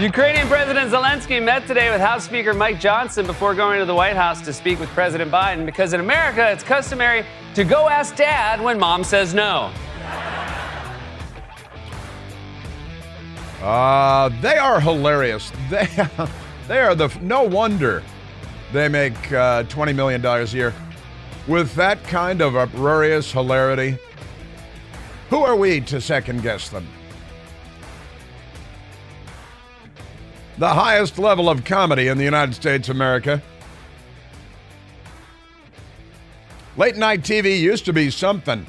Ukrainian President Zelenskyy met today with House Speaker Mike Johnson before going to the White House to speak with President Biden, because in America, it's customary to go ask Dad when Mom says no. They are hilarious. They are no wonder they make $20 million a year. With that kind of uproarious hilarity, who are we to second guess them? The highest level of comedy in the United States of America. Late night TV used to be something.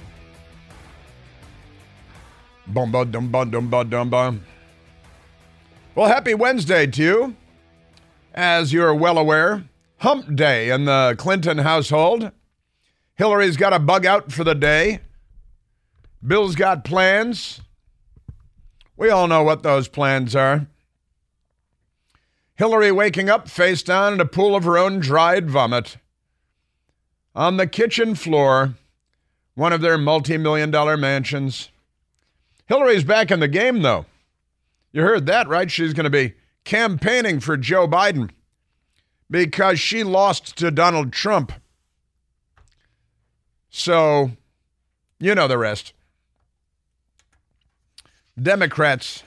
Boom, boom, dum, bum, dum, bum, dum, bum. Well, happy Wednesday to you. As you're well aware, hump day in the Clinton household. Hillary's got a bug out for the day. Bill's got plans. We all know what those plans are. Hillary waking up face down in a pool of her own dried vomit. On the kitchen floor, one of their multi-million-dollar mansions. Hillary's back in the game, though. You heard that, right? She's going to be campaigning for Joe Biden because she lost to Donald Trump. So, you know the rest. Democrats,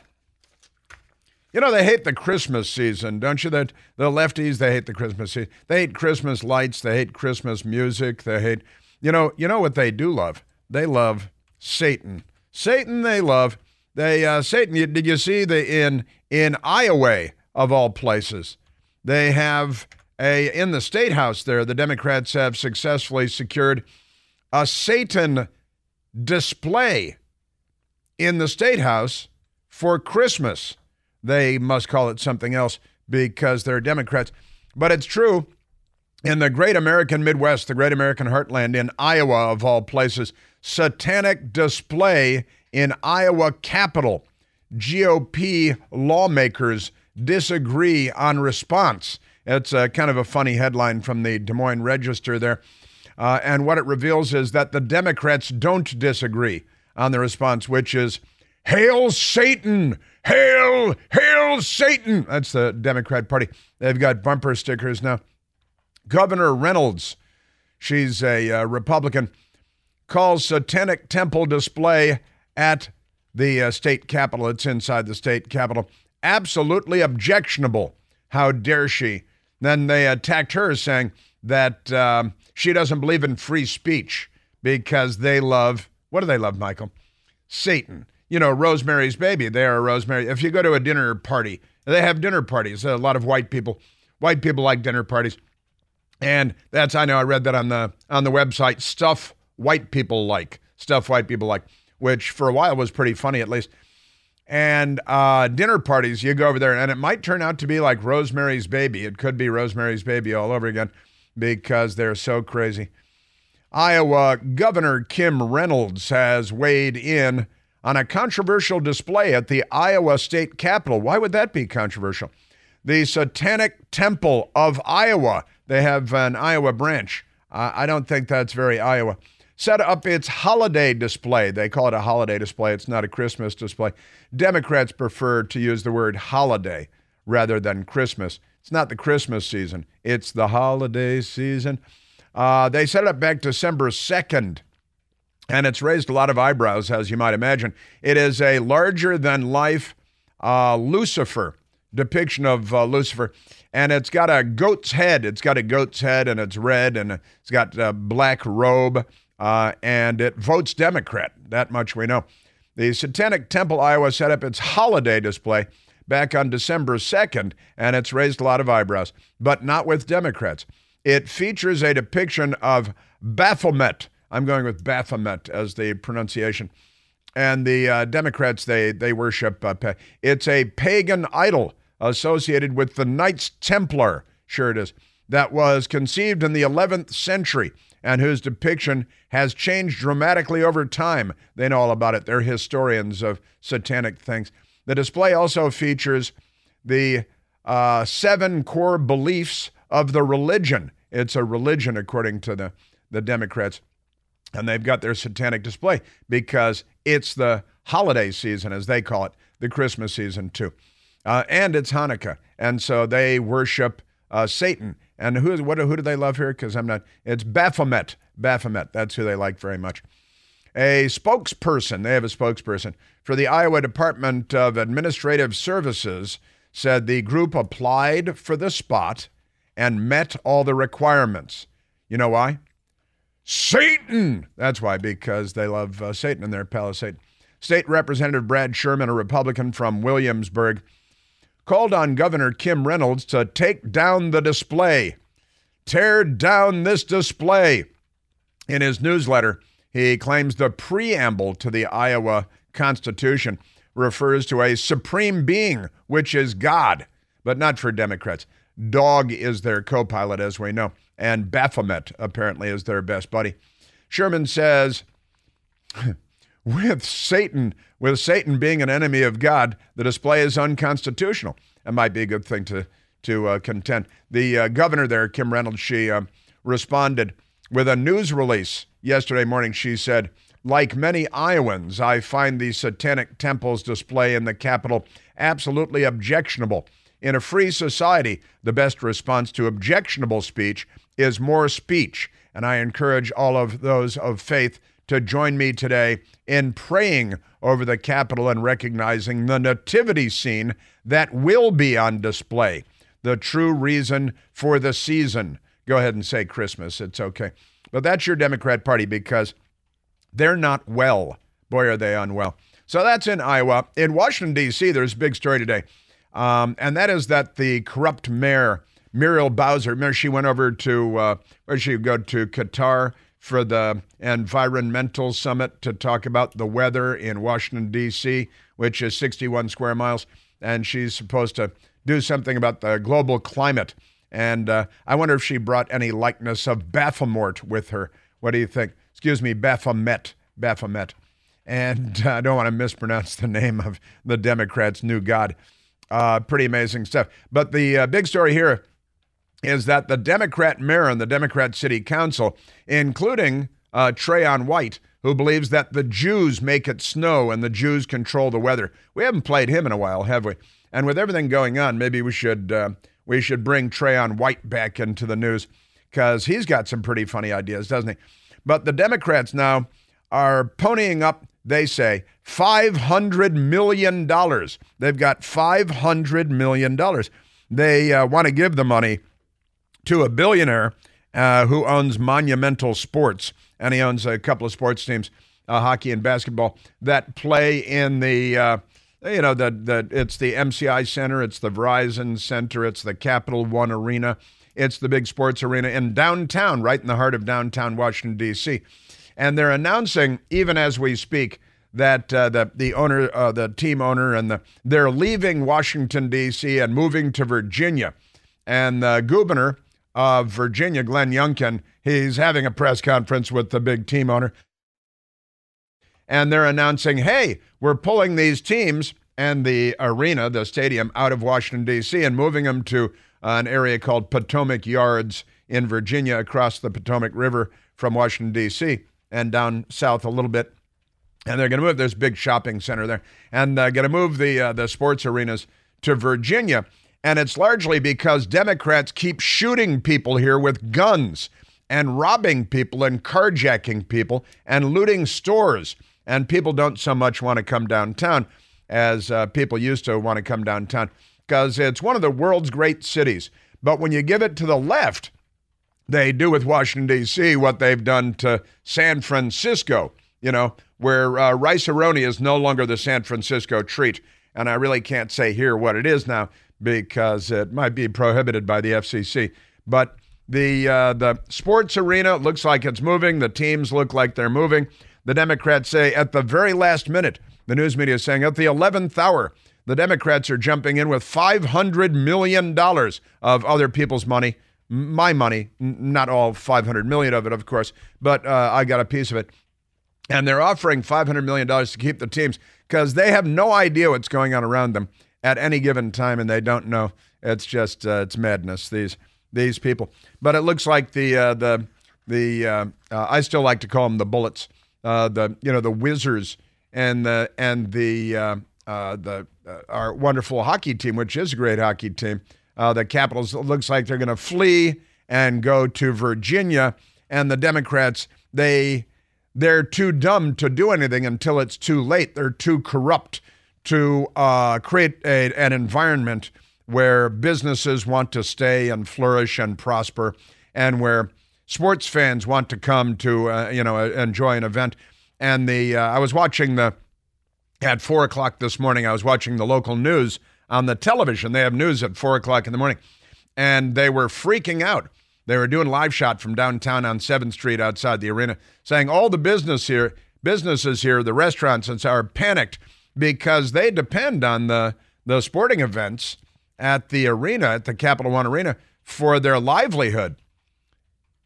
you know, they hate the Christmas season, don't you? The lefties, they hate the Christmas season. They hate Christmas lights. They hate Christmas music. They hate, you know what they do love? They love Satan. Satan they love. Satan, did you see in Iowa, of all places, they have in the State House there, the Democrats have successfully secured a Satan display in the State House for Christmas. They must call it something else because they're Democrats. But it's true. In the great American Midwest, the great American heartland, in Iowa, of all places, satanic display in Iowa Capitol. GOP lawmakers disagree on response. It's kind of a funny headline from the Des Moines Register there. And what it reveals is that the Democrats don't disagree on the response, which is, "Hail Satan! Hail! Hail Satan!" That's the Democrat Party. They've got bumper stickers now. Governor Reynolds, she's a Republican, calls satanic temple display at the state capitol. It's inside the state capitol. Absolutely objectionable. How dare she? Then they attacked her, saying that she doesn't believe in free speech because they love, what do they love, Michael? Satan. You know, Rosemary's Baby. They are Rosemary. If you go to a dinner party, they have dinner parties. A lot of white people like dinner parties. And I know I read that on the website, Stuff White People Like, which for a while was pretty funny, at least. And dinner parties, you go over there, and it might turn out to be like Rosemary's Baby. It could be Rosemary's Baby all over again because they're so crazy. Iowa Governor Kim Reynolds has weighed in on a controversial display at the Iowa State Capitol. Why would that be controversial? The Satanic Temple of Iowa. They have an Iowa branch. I don't think that's very Iowa. Set up its holiday display. They call it a holiday display. It's not a Christmas display. Democrats prefer to use the word holiday rather than Christmas. It's not the Christmas season. It's the holiday season. They set it up back December 2nd. And it's raised a lot of eyebrows, as you might imagine. It is a larger-than-life Lucifer, depiction of Lucifer. And it's got a goat's head. It's got a goat's head, and it's red, and it's got a black robe, and it votes Democrat. That much we know. The Satanic Temple, Iowa, set up its holiday display back on December 2nd, and it's raised a lot of eyebrows, but not with Democrats. It features a depiction of Baphomet. I'm going with Baphomet as the pronunciation. And the Democrats, they worship. It's a pagan idol associated with the Knights Templar. Sure it is. That was conceived in the 11th century and whose depiction has changed dramatically over time. They know all about it. They're historians of satanic things. The display also features the 7 core beliefs of the religion. It's a religion, according to the Democrats. And they've got their satanic display because it's the holiday season, as they call it, the Christmas season, too. and it's Hanukkah, and so they worship Satan. And who do they love here? Because I'm not. It's Baphomet. Baphomet. That's who they like very much. A spokesperson. They have a spokesperson for the Iowa Department of Administrative Services said the group applied for the spot and met all the requirements. You know why? Satan! That's why, because they love Satan and they're a pal of Satan. State Representative Brad Sherman, a Republican from Williamsburg, called on Governor Kim Reynolds to take down the display. Tear down this display. In his newsletter, he claims the preamble to the Iowa Constitution refers to a supreme being, which is God, but not for Democrats. Dog is their co-pilot, as we know, and Baphomet apparently is their best buddy. Sherman says, with Satan being an enemy of God, the display is unconstitutional. That might be a good thing to contend. The governor there, Kim Reynolds, she responded with a news release yesterday morning. She said, like many Iowans, I find the Satanic Temples display in the Capitol absolutely objectionable. In a free society, the best response to objectionable speech is more speech. And I encourage all of those of faith to join me today in praying over the Capitol and recognizing the nativity scene that will be on display. The true reason for the season. Go ahead and say Christmas. It's okay. But that's your Democrat Party because they're not well. Boy, are they unwell. So that's in Iowa. In Washington, D.C., there's a big story today. And that is that the corrupt mayor, Muriel Bowser, remember she went over to, where did she go to Qatar for the environmental summit to talk about the weather in Washington, D.C., which is 61 square miles. And she's supposed to do something about the global climate. And I wonder if she brought any likeness of Baphomet with her. What do you think? Excuse me, Baphomet. And I don't want to mispronounce the name of the Democrats' new god. Pretty amazing stuff. But the big story here is that the Democrat mayor and the Democrat city council, including Trayon White, who believes that the Jews make it snow and the Jews control the weather. We haven't played him in a while, have we? And with everything going on, maybe we should bring Trayon White back into the news because he's got some pretty funny ideas, doesn't he? But the Democrats now are ponying up, they say, $500 million. They've got $500 million. They want to give the money to a billionaire who owns Monumental Sports, and he owns a couple of sports teams, hockey and basketball, that play in the, it's the MCI Center, it's the Verizon Center, it's the Capital One Arena, it's the big sports arena in downtown, right in the heart of downtown Washington, D.C. And they're announcing, even as we speak, that the owner, the team owner, and they're leaving Washington, D.C. and moving to Virginia. And the governor of Virginia, Glenn Youngkin, he's having a press conference with the big team owner. And they're announcing, hey, we're pulling these teams and the arena, the stadium, out of Washington, D.C. and moving them to an area called Potomac Yards in Virginia across the Potomac River from Washington, D.C. and down south a little bit. And they're going to move, there's a big shopping center there, and going to move the sports arenas to Virginia. And it's largely because Democrats keep shooting people here with guns and robbing people and carjacking people and looting stores. And people don't so much want to come downtown as people used to want to come downtown because it's one of the world's great cities. But when you give it to the left, they do with Washington, D.C. what they've done to San Francisco, where rice-a-roni is no longer the San Francisco treat. And I really can't say here what it is now because it might be prohibited by the FCC. But the sports arena looks like it's moving. The teams look like they're moving. The Democrats say at the very last minute, the news media is saying at the 11th hour, the Democrats are jumping in with $500 million of other people's money, my money, not all $500 million of it, of course, but I got a piece of it. And they're offering $500 million to keep the teams because they have no idea what's going on around them at any given time, and they don't know. It's just it's madness. These people. But it looks like the I still like to call them the bullets. The wizards and the our wonderful hockey team, which is a great hockey team. The Capitals, looks like they're going to flee and go to Virginia, and the Democrats, they're too dumb to do anything until it's too late. They're too corrupt to create an environment where businesses want to stay and flourish and prosper, and where sports fans want to come to enjoy an event. And I was watching at 4 o'clock this morning, I was watching the local news on the television. They have news at 4 o'clock in the morning, and they were freaking out. They were doing live shot from downtown on 7th Street outside the arena, saying all the businesses here, the restaurants, are panicked because they depend on the sporting events at the arena, at the Capital One Arena, for their livelihood.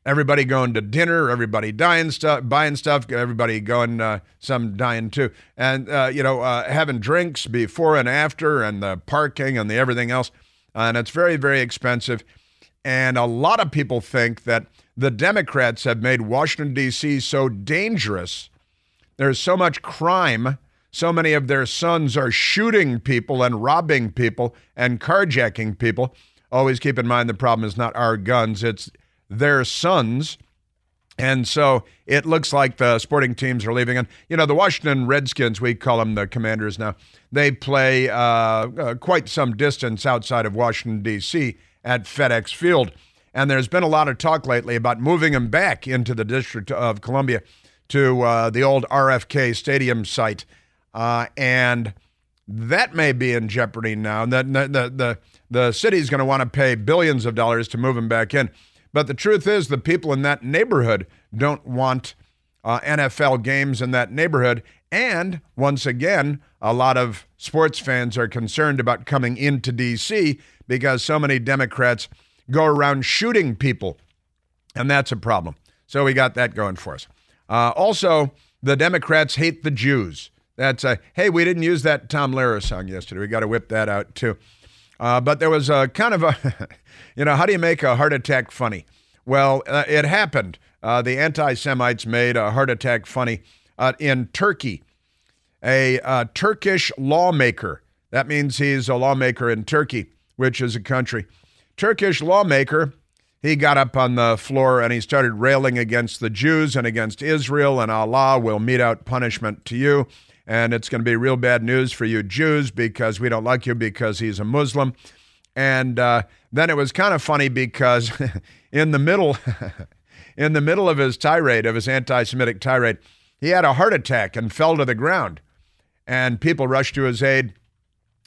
Everybody going to dinner, everybody buying stuff, everybody going, some dying too, and having drinks before and after, and the parking and the everything else, and it's very, very expensive. And a lot of people think that the Democrats have made Washington, D.C. so dangerous. There's so much crime. So many of their sons are shooting people and robbing people and carjacking people. Always keep in mind the problem is not our guns, it's their sons. And so it looks like the sporting teams are leaving. And, the Washington Redskins, we call them the Commanders now, they play quite some distance outside of Washington, D.C. at FedEx Field. And there's been a lot of talk lately about moving them back into the District of Columbia to the old RFK Stadium site. And that may be in jeopardy now. The city's going to want to pay billions of dollars to move them back in. But the truth is, the people in that neighborhood don't want NFL games in that neighborhood. And once again, a lot of sports fans are concerned about coming into D.C. because so many Democrats go around shooting people. And that's a problem. So we got that going for us. Also, the Democrats hate the Jews. That's hey, we didn't use that Tom Lehrer song yesterday. We got to whip that out too. But there was a kind of a, how do you make a heart attack funny? Well, it happened. The anti-Semites made a heart attack funny in Turkey. A Turkish lawmaker, that means he's a lawmaker in Turkey, which is a country. Turkish lawmaker, he got up on the floor and he started railing against the Jews and against Israel, and Allah will mete out punishment to you. And it's going to be real bad news for you Jews because we don't like you because he's a Muslim. And then it was kind of funny because in the middle of his tirade, of his anti-Semitic tirade, he had a heart attack and fell to the ground. And people rushed to his aid.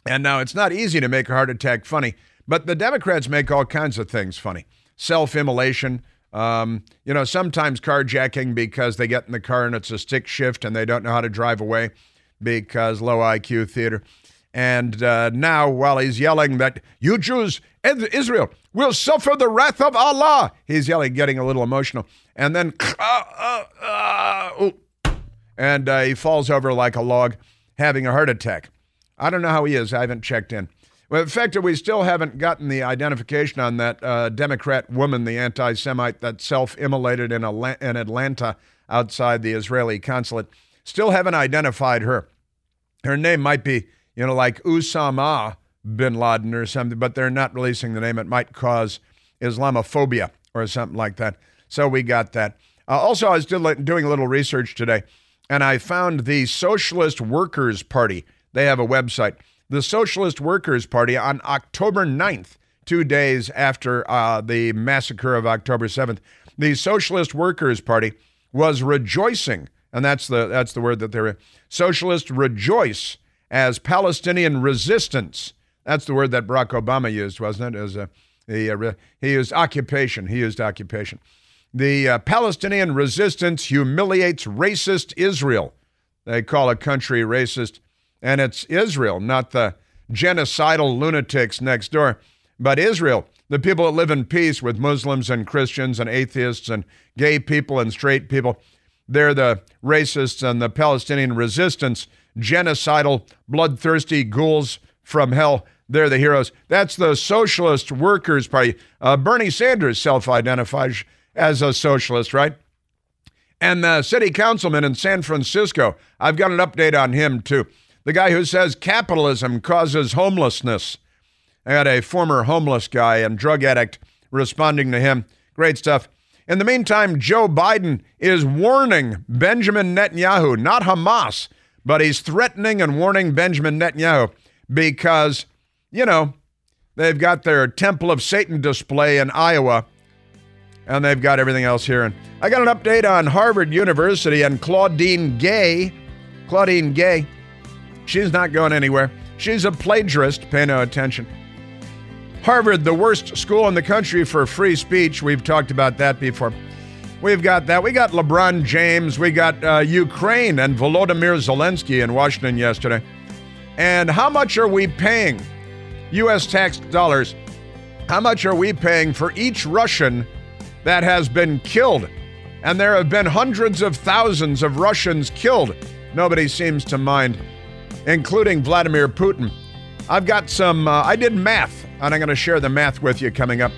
And now it's not easy to make a heart attack funny, but the Democrats make all kinds of things funny. Self-immolation, sometimes carjacking because they get in the car and it's a stick shift and they don't know how to drive away because low IQ theater. And now, while he's yelling that you Jews and Israel will suffer the wrath of Allah, he's yelling, getting a little emotional. And then, and he falls over like a log, having a heart attack. I don't know how he is. I haven't checked in. Well, in fact, we still haven't gotten the identification on that Democrat woman, the anti-Semite that self-immolated in Atlanta outside the Israeli consulate. Still haven't identified her. Her name might be, like Osama bin Laden or something, but they're not releasing the name. It might cause Islamophobia or something like that. So we got that. Also, I was doing a little research today, and I found the Socialist Workers' Party. They have a website. The Socialist Workers' Party on October 9th, 2 days after the massacre of October 7th, the Socialist Workers' Party was rejoicing, and that's the word that they're in. Socialists rejoice as Palestinian resistance. That's the word that Barack Obama used, wasn't it? He used occupation. The Palestinian resistance humiliates racist Israel. They call a country racist, and it's Israel, not the genocidal lunatics next door, but Israel, the people that live in peace with Muslims and Christians and atheists and gay people and straight people. They're the racists, and the Palestinian resistance, genocidal, bloodthirsty ghouls from hell. They're the heroes. That's the Socialist Workers' Party. Bernie Sanders self-identifies as a socialist, right? And the city councilman in San Francisco, I've got an update on him too. The guy who says capitalism causes homelessness. I had a former homeless guy and drug addict responding to him. Great stuff. In the meantime, Joe Biden is warning Benjamin Netanyahu, not Hamas, but he's threatening and warning Benjamin Netanyahu because, they've got their Temple of Satan display in Iowa, and they've got everything else here. And I got an update on Harvard University and Claudine Gay. She's not going anywhere. She's a plagiarist. Pay no attention. Harvard, the worst school in the country for free speech. We've talked about that before. We've got that. We got LeBron James. We got Ukraine and Volodymyr Zelenskyy in Washington yesterday. And how much are we paying? U.S. tax dollars. How much are we paying for each Russian that has been killed? And there have been hundreds of thousands of Russians killed. Nobody seems to mind, including Vladimir Putin. I've got some, I did math, and I'm going to share the math with you coming up.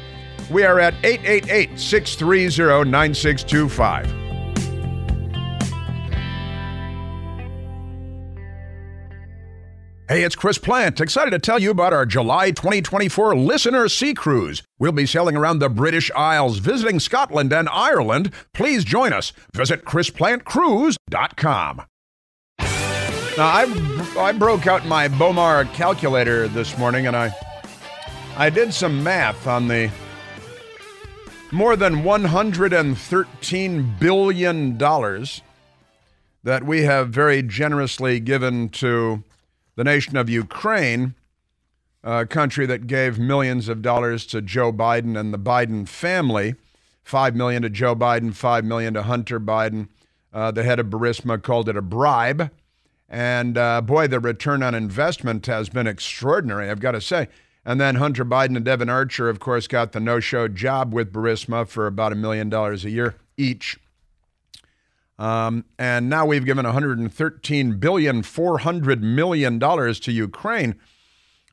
We are at 888-630-9625. Hey, it's Chris Plant, excited to tell you about our July 2024 Listener Sea Cruise. We'll be sailing around the British Isles, visiting Scotland and Ireland. Please join us. Visit ChrisPlantCruise.com. Now, I broke out my Bomar calculator this morning, and I did some math on the more than $113 billion that we have very generously given to the nation of Ukraine, a country that gave millions of dollars to Joe Biden and the Biden family, $5 million to Joe Biden, $5 million to Hunter Biden. The head of Burisma called it a bribe. And boy, the return on investment has been extraordinary, I've got to say. And then Hunter Biden and Devin Archer, of course, got the no-show job with Burisma for about $1 million a year each. And now we've given $113.4 billion to Ukraine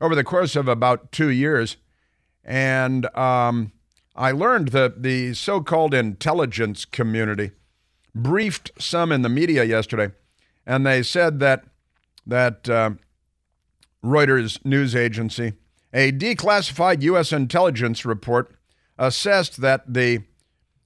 over the course of about 2 years. And I learned that the so-called intelligence community briefed some in the media yesterday, and they said that Reuters news agency, a declassified U.S. intelligence report assessed that the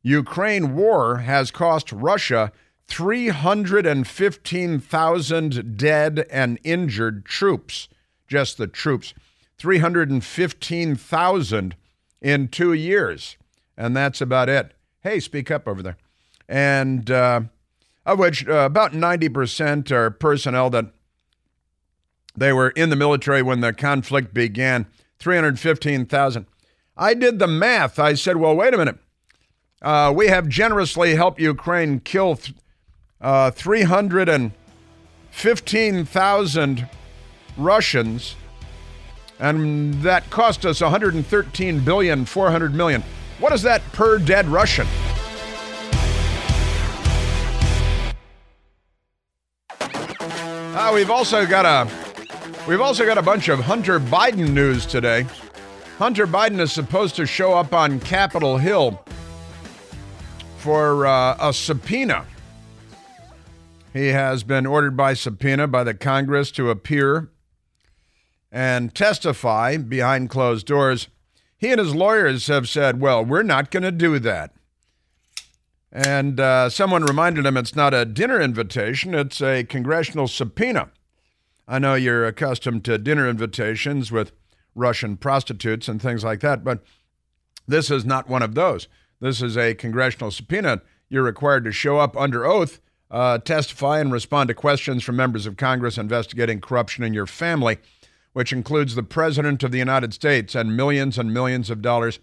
Ukraine war has cost Russia 315,000 dead and injured troops, just the troops, 315,000 in 2 years. And that's about it. Hey, speak up over there. And of which about 90% are personnel that they were in the military when the conflict began, 315,000. I did the math. I said, well, wait a minute. We have generously helped Ukraine kill 315,000 Russians, and that cost us $113.4 billion. What is that per dead Russian? We've also got a bunch of Hunter Biden news today. Hunter Biden is supposed to show up on Capitol Hill for a subpoena. He has been ordered by subpoena by the Congress to appear and testify behind closed doors. He and his lawyers have said, well, we're not going to do that. And someone reminded him it's not a dinner invitation, it's a congressional subpoena. I know you're accustomed to dinner invitations with Russian prostitutes and things like that, but this is not one of those. This is a congressional subpoena. You're required to show up under oath, testify, and respond to questions from members of Congress investigating corruption in your family, which includes the President of the United States and millions of dollars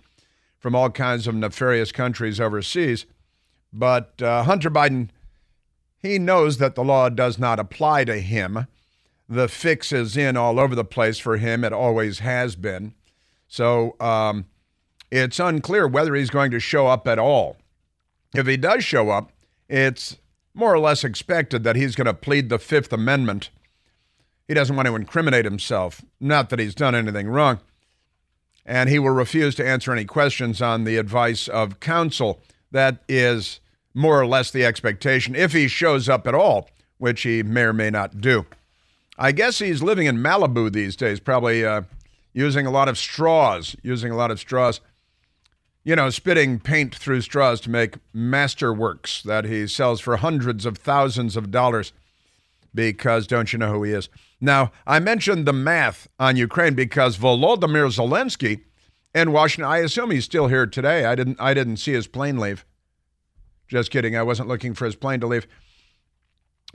from all kinds of nefarious countries overseas. But Hunter Biden, he knows that the law does not apply to him. The fix is in all over the place for him. It always has been. So it's unclear whether he's going to show up at all. If he does show up, it's more or less expected that he's going to plead the Fifth Amendment. He doesn't want to incriminate himself, not that he's done anything wrong. And he will refuse to answer any questions on the advice of counsel. That is more or less the expectation if he shows up at all, which he may or may not do. I guess he's living in Malibu these days, probably using a lot of straws, spitting paint through straws to make masterworks that he sells for hundreds of thousands of dollars because don't you know who he is? Now, I mentioned the math on Ukraine because Volodymyr Zelenskyy in Washington, I assume he's still here today. I didn't see his plane leave. Just kidding. I wasn't looking for his plane to leave.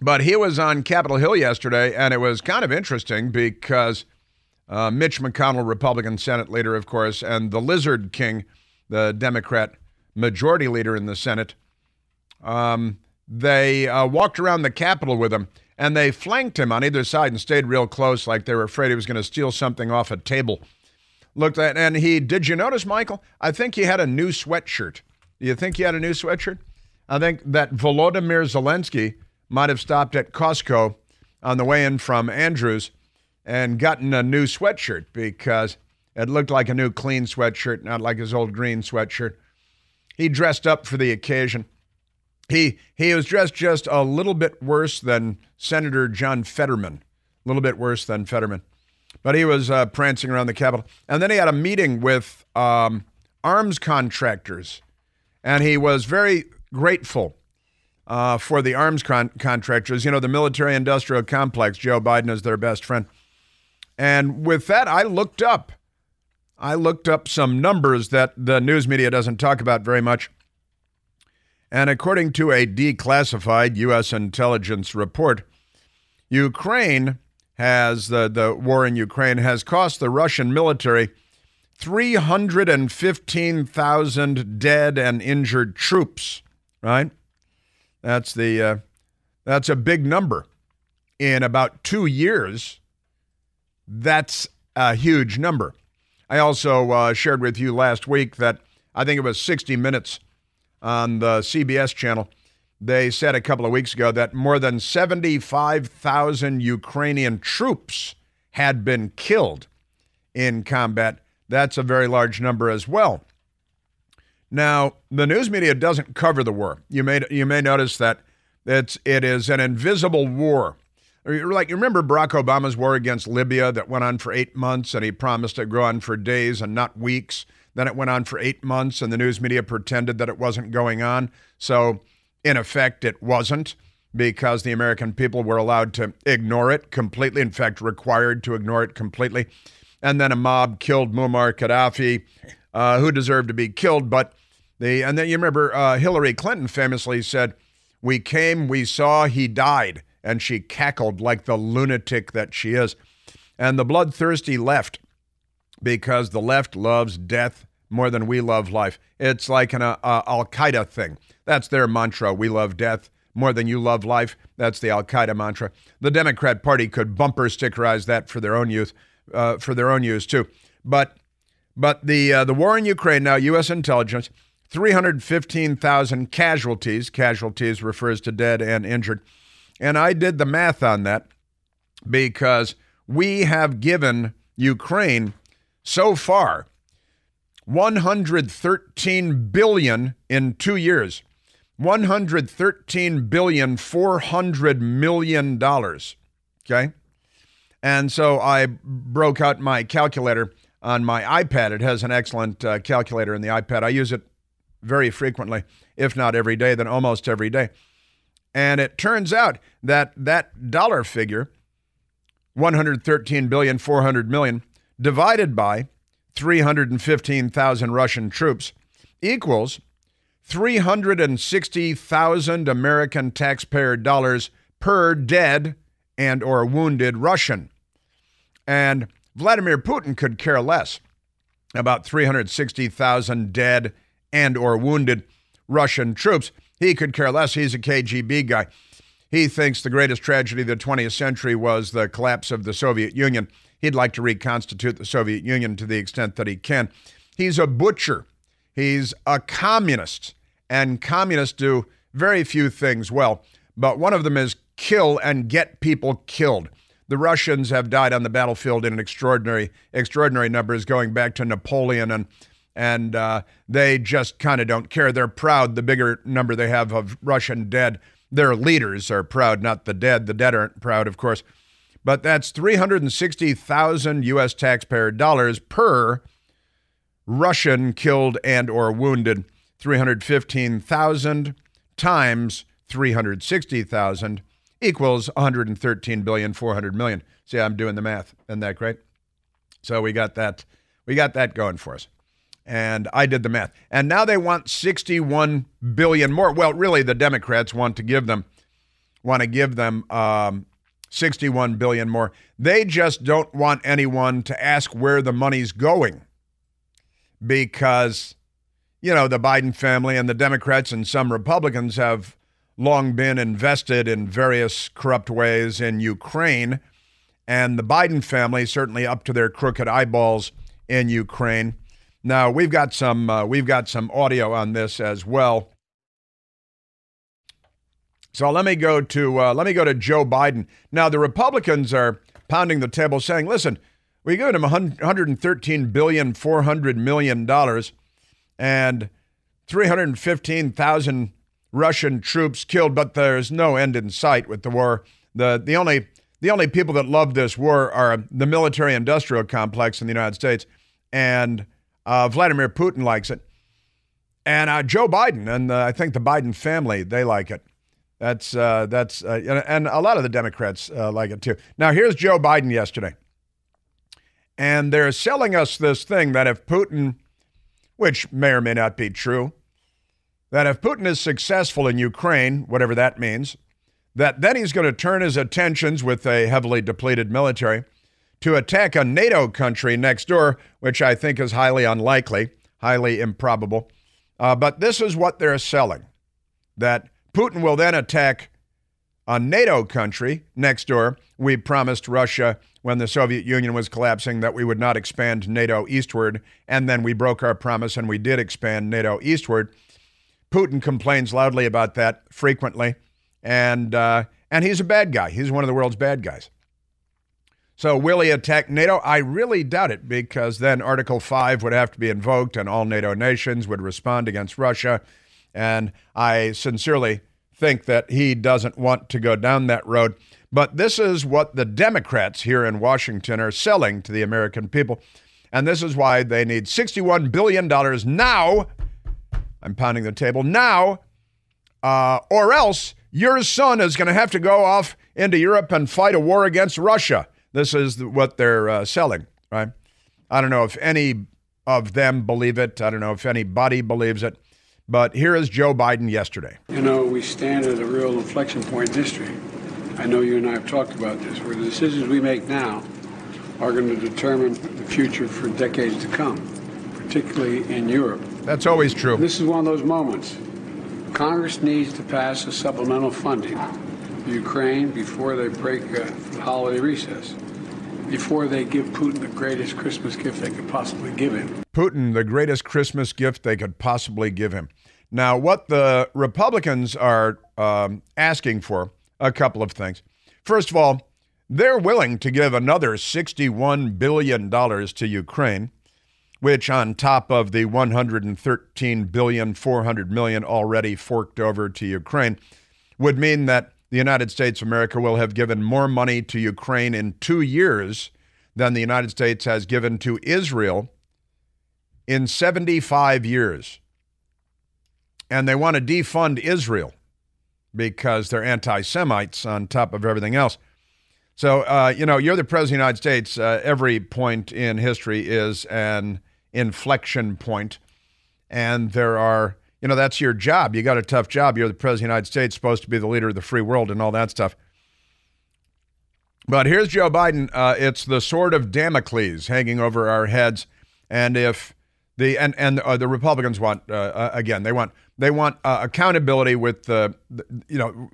But he was on Capitol Hill yesterday, and it was kind of interesting because Mitch McConnell, Republican Senate leader, of course, and the Lizard King, the Democrat majority leader in the Senate, they walked around the Capitol with him, and they flanked him on either side and stayed real close like they were afraid he was going to steal something off a table. Did you notice, Michael? I think he had a new sweatshirt. Do you think he had a new sweatshirt? I think that Volodymyr Zelenskyy might have stopped at Costco on the way in from Andrews and gotten a new sweatshirt because it looked like a new clean sweatshirt, not like his old green sweatshirt. He dressed up for the occasion. He was dressed just a little bit worse than Senator John Fetterman, a little bit worse than Fetterman. But he was prancing around the Capitol. And then he had a meeting with arms contractors, and he was very grateful for the arms contractors, the military-industrial complex. Joe Biden is their best friend. And with that, I looked up some numbers that the news media doesn't talk about very much. And according to a declassified U.S. intelligence report, Ukraine the war in Ukraine has cost the Russian military 315,000 dead and injured troops, right? That's a big number. In about 2 years, that's a huge number. I also shared with you last week that I think it was 60 Minutes on the CBS channel. They said a couple of weeks ago that more than 75,000 Ukrainian troops had been killed in combat. That's a very large number as well. Now, the news media doesn't cover the war. You may notice that it is an invisible war. Like, you remember Barack Obama's war against Libya that went on for 8 months, and he promised it would go on for days and not weeks. Then it went on for 8 months, and the news media pretended that it wasn't going on. So, in effect, it wasn't, because the American people were allowed to ignore it completely, in fact, required to ignore it completely. And then a mob killed Muammar Gaddafi, who deserved to be killed. And then you remember Hillary Clinton famously said, "We came, we saw, he died." And she cackled like the lunatic that she is. And the bloodthirsty left, because the left loves death more than we love life. It's like an Al-Qaeda thing. That's their mantra. We love death more than you love life. That's the Al-Qaeda mantra. The Democrat Party could bumper stickerize that for their own use, too. But the war in Ukraine now, U.S. intelligence, 315,000 casualties. Casualties refers to dead and injured. And I did the math on that because we have given Ukraine so far $113 billion in 2 years. $113,400 million. Okay? And so I broke out my calculator on my iPad. It has an excellent calculator in the iPad. I use it very frequently, if not every day, then almost every day. And it turns out that that dollar figure, $113,400 million, divided by 315,000 Russian troops, equals 360,000 American taxpayer dollars per dead and or wounded Russian. And Vladimir Putin could care less about 360,000 dead and or wounded Russian troops. He could care less. He's a KGB guy. He thinks the greatest tragedy of the 20th century was the collapse of the Soviet Union. He'd like to reconstitute the Soviet Union to the extent that he can. He's a butcher. He's a communist. And communists do very few things well, but one of them is kill and get people killed. The Russians have died on the battlefield in extraordinary numbers going back to Napoleon, and they just kind of don't care. They're proud. The bigger number they have of Russian dead, their leaders are proud, not the dead. The dead aren't proud, of course. but that's 360,000 U.S. taxpayer dollars per Russian killed and or wounded. 315,000 times 360,000 equals 113 billion, 400 million. See, I'm doing the math. Isn't that great? So we got that going for us. And I did the math. And now they want 61 billion more. Well, really, the Democrats want to give them 61 billion more. They just don't want anyone to ask where the money's going, because, you know, the Biden family and the Democrats and some Republicans have long been invested in various corrupt ways in Ukraine, and the Biden family certainly up to their crooked eyeballs in Ukraine. Now, we've got some audio on this as well. So let me go to Joe Biden. Now, the Republicans are pounding the table saying, listen, we gave him $113 billion, $400 million, and 315,000 Russian troops killed, but there's no end in sight with the war. The only people that love this war are the military-industrial complex in the United States, and Vladimir Putin likes it, and Joe Biden and I think the Biden family, they like it. That's and a lot of the Democrats like it too. Now, here's Joe Biden yesterday, and they're selling us this thing that if Putin, which may or may not be true, that if Putin is successful in Ukraine, whatever that means, that then he's going to turn his attentions with a heavily depleted military to attack a NATO country next door, which I think is highly unlikely, highly improbable. But this is what they're selling, that Putin will then attack a NATO country next door. We promised Russia when the Soviet Union was collapsing that we would not expand NATO eastward, and then we broke our promise and we did expand NATO eastward. Putin complains loudly about that frequently, and he's a bad guy. He's one of the world's bad guys. So will he attack NATO? I really doubt it, because then Article 5 would have to be invoked and all NATO nations would respond against Russia. And I sincerely think that he doesn't want to go down that road. But this is what the Democrats here in Washington are selling to the American people. And this is why they need $61 billion now. I'm pounding the table now, or else your son is going to have to go off into Europe and fight a war against Russia. This is what they're selling, right? I don't know if any of them believe it. I don't know if anybody believes it. But here is Joe Biden yesterday. You know, we stand at a real inflection point in history. I know you and I have talked about this, where the decisions we make now are going to determine the future for decades to come, particularly in Europe. That's always true. This is one of those moments. Congress needs to pass a supplemental funding for Ukraine before they break the holiday recess, before they give Putin the greatest Christmas gift they could possibly give him. Putin, the greatest Christmas gift they could possibly give him. Now, what the Republicans are asking for, a couple of things. First of all, they're willing to give another $61 billion to Ukraine, which on top of the $113 billion, $400 million already forked over to Ukraine, would mean that the United States of America will have given more money to Ukraine in 2 years than the United States has given to Israel in 75 years. And they want to defund Israel because they're anti-Semites on top of everything else. So, you're the president of the United States. Every point in history is an inflection point. And there are, that's your job. You got a tough job. You're the president of the United States, supposed to be the leader of the free world and all that stuff. But here's Joe Biden. It's the sword of Damocles hanging over our heads. And if the Republicans want, again, they want accountability with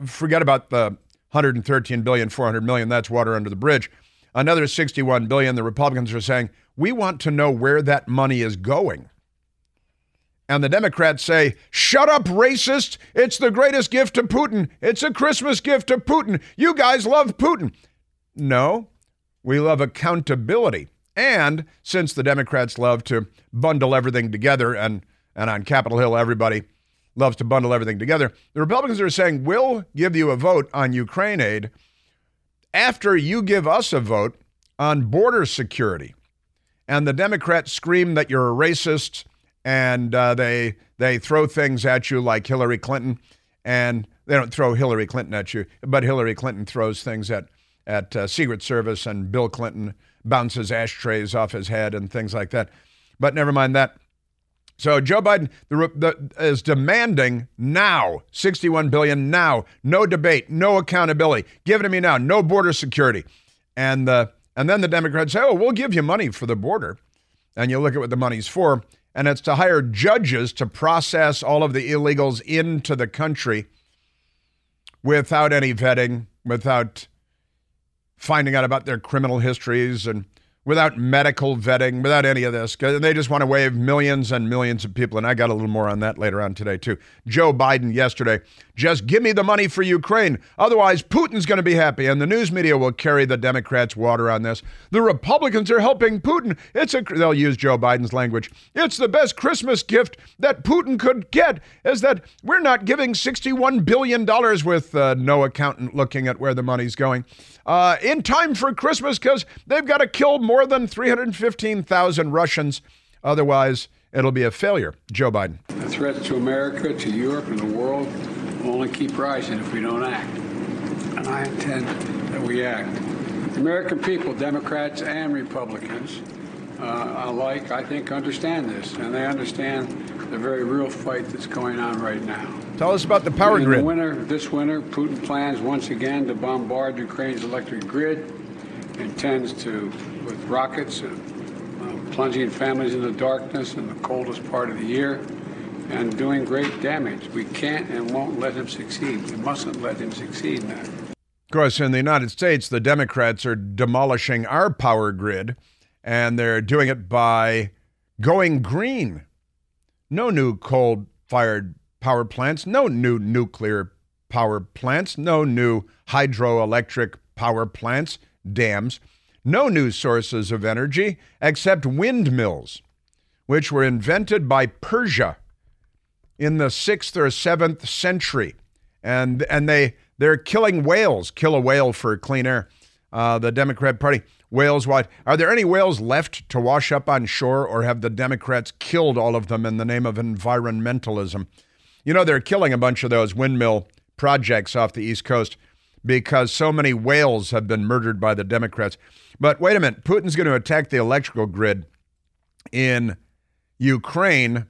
forget about the 113 billion, 400 million, that's water under the bridge. Another 61 billion, the Republicans are saying, we want to know where that money is going. And the Democrats say, shut up, racist. It's the greatest gift to Putin. It's a Christmas gift to Putin. You guys love Putin. No, we love accountability. And since the Democrats love to bundle everything together, and on Capitol Hill, everybody loves to bundle everything together, the Republicans are saying, we'll give you a vote on Ukraine aid after you give us a vote on border security. And the Democrats scream that you're a racist, and they throw things at you like Hillary Clinton. And they don't throw Hillary Clinton at you, but Hillary Clinton throws things at Secret Service, and Bill Clinton bounces ashtrays off his head and things like that. But never mind that. So Joe Biden is demanding now, $61 billion now, no debate, no accountability. Give it to me now, no border security. And then the Democrats say, oh, we'll give you money for the border. And you look at what the money's for, and it's to hire judges to process all of the illegals into the country without any vetting, without finding out about their criminal histories, and without medical vetting, without any of this. They just want to waive millions and millions of people. And I got a little more on that later on today, too. Joe Biden yesterday, just give me the money for Ukraine. Otherwise, Putin's going to be happy. And the news media will carry the Democrats' water on this. The Republicans are helping Putin. They'll use Joe Biden's language. It's the best Christmas gift that Putin could get, is that we're not giving $61 billion with no accountant looking at where the money's going. In time for Christmas, because they've got to kill more than 315,000 Russians. Otherwise, it'll be a failure. Joe Biden. The threats to America, to Europe, and the world will only keep rising if we don't act. And I intend that we act. The American people, Democrats and Republicans alike, I think, understand this. And they understand the very real fight that's going on right now. Tell us about the power grid. This winter, Putin plans once again to bombard Ukraine's electric grid, intends to, with rockets, plunging families into darkness in the coldest part of the year, and doing great damage. We can't and won't let him succeed. We mustn't let him succeed in that. Of course, in the United States, the Democrats are demolishing our power grid, and they're doing it by going green. No new coal-fired power plants, no new nuclear power plants, no new hydroelectric power plants, dams, no new sources of energy except windmills, which were invented by Persia in the 6th or 7th century. And they're killing whales. Kill a whale for clean air. The Democrat Party, whales wide. Are there any whales left to wash up on shore, or have the Democrats killed all of them in the name of environmentalism? You know, they're killing a bunch of those windmill projects off the East Coast because so many whales have been murdered by the Democrats. But wait a minute, Putin's going to attack the electrical grid in Ukraine.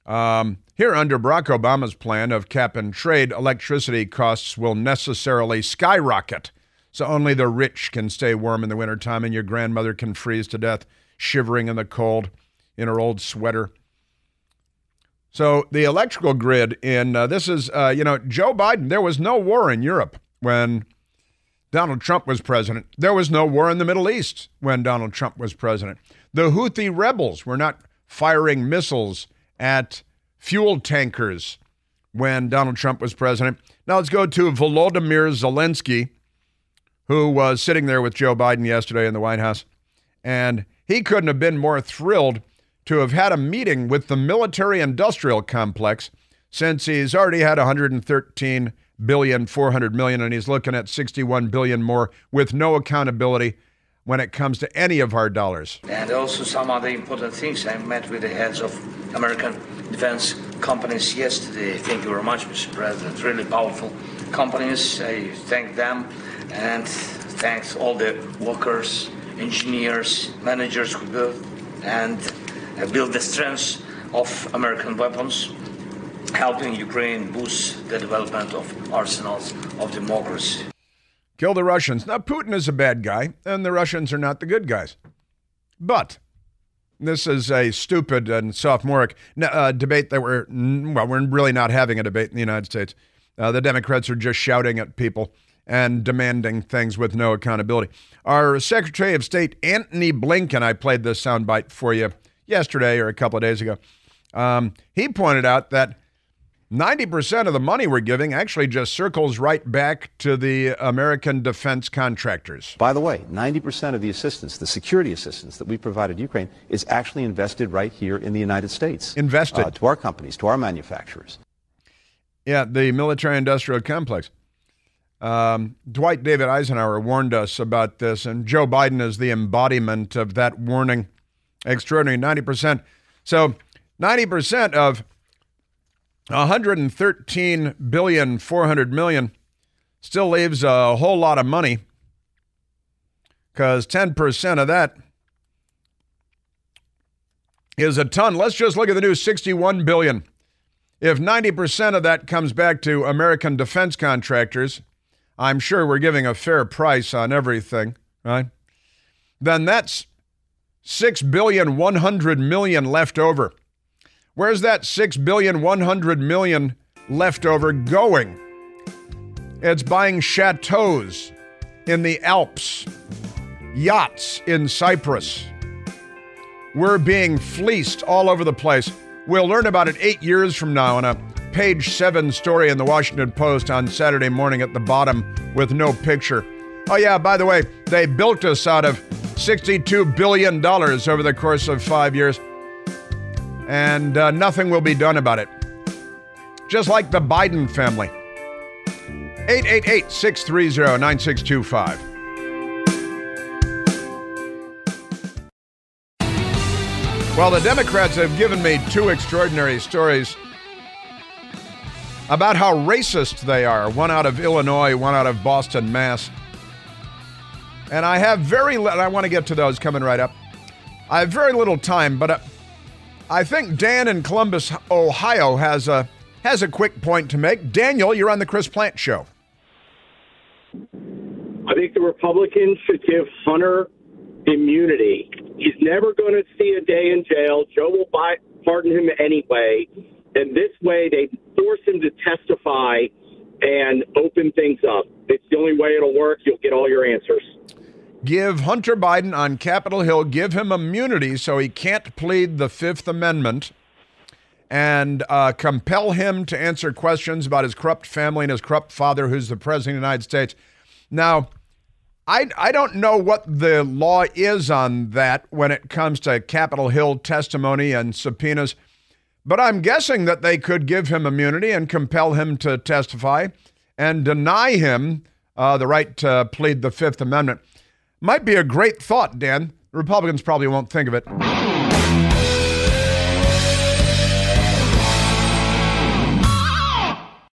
Here, under Barack Obama's plan of cap and trade, electricity costs will necessarily skyrocket. So only the rich can stay warm in the wintertime, and your grandmother can freeze to death, shivering in the cold in her old sweater. So the electrical grid Joe Biden, there was no war in Europe when Donald Trump was president. There was no war in the Middle East when Donald Trump was president. The Houthi rebels were not firing missiles at fuel tankers when Donald Trump was president. Now let's go to Volodymyr Zelenskyy, who was sitting there with Joe Biden yesterday in the White House. And he couldn't have been more thrilled to have had a meeting with the military-industrial complex, since he's already had $113 billion, $400 million, and he's looking at $61 billion more with no accountability when it comes to any of our dollars. And also some other important things. I met with the heads of American defense companies yesterday. Thank you very much, Mr. President. Really powerful companies. I thank them, and thanks all the workers, engineers, managers who built the strength of American weapons, helping Ukraine boost the development of arsenals of democracy. Kill the Russians. Now, Putin is a bad guy, and the Russians are not the good guys. But this is a stupid and sophomoric debate that we're really not having a debate in the United States. The Democrats are just shouting at people and demanding things with no accountability. Our Secretary of State, Antony Blinken, I played this soundbite for you yesterday or a couple of days ago. He pointed out that 90% of the money we're giving actually just circles right back to the American defense contractors. By the way, 90% of the assistance, the security assistance that we provided Ukraine, is actually invested right here in the United States. Invested. To our companies, to our manufacturers. Yeah, the military-industrial complex. Dwight David Eisenhower warned us about this, and Joe Biden is the embodiment of that warning. Extraordinary, 90%. So 90% of 113,400,000,000 still leaves a whole lot of money, because 10% of that is a ton. Let's just look at the new $61 billion. If 90% of that comes back to American defense contractors, I'm sure we're giving a fair price on everything, right? Then that's $6,100,000,000 left over. Where's that $6,100,000,000 left over going? It's buying chateaus in the Alps, yachts in Cyprus. We're being fleeced all over the place. We'll learn about it 8 years from now in a page 7 story in the Washington Post on Saturday morning at the bottom with no picture. Oh yeah, by the way, they built us out of $62 billion over the course of 5 years, and nothing will be done about it. Just like the Biden family. 888-630-9625. Well, the Democrats have given me 2 extraordinary stories about how racist they are. One out of Illinois, one out of Boston, Mass. And I have I want to get to those coming right up. I have very little time, but I think Dan in Columbus, Ohio has a quick point to make. Daniel, you're on the Chris Plant Show. I think the Republicans should give Hunter immunity. He's never going to see a day in jail. Joe will pardon him anyway. And this way, they force him to testify and open things up. It's the only way it'll work. You'll get all your answers. Give Hunter Biden on Capitol Hill, give him immunity so he can't plead the Fifth Amendment, and compel him to answer questions about his corrupt family and his corrupt father, who's the president of the United States. Now, I don't know what the law is on that when it comes to Capitol Hill testimony and subpoenas, but I'm guessing that they could give him immunity and compel him to testify and deny him the right to plead the Fifth Amendment. Might be a great thought, Dan. Republicans probably won't think of it.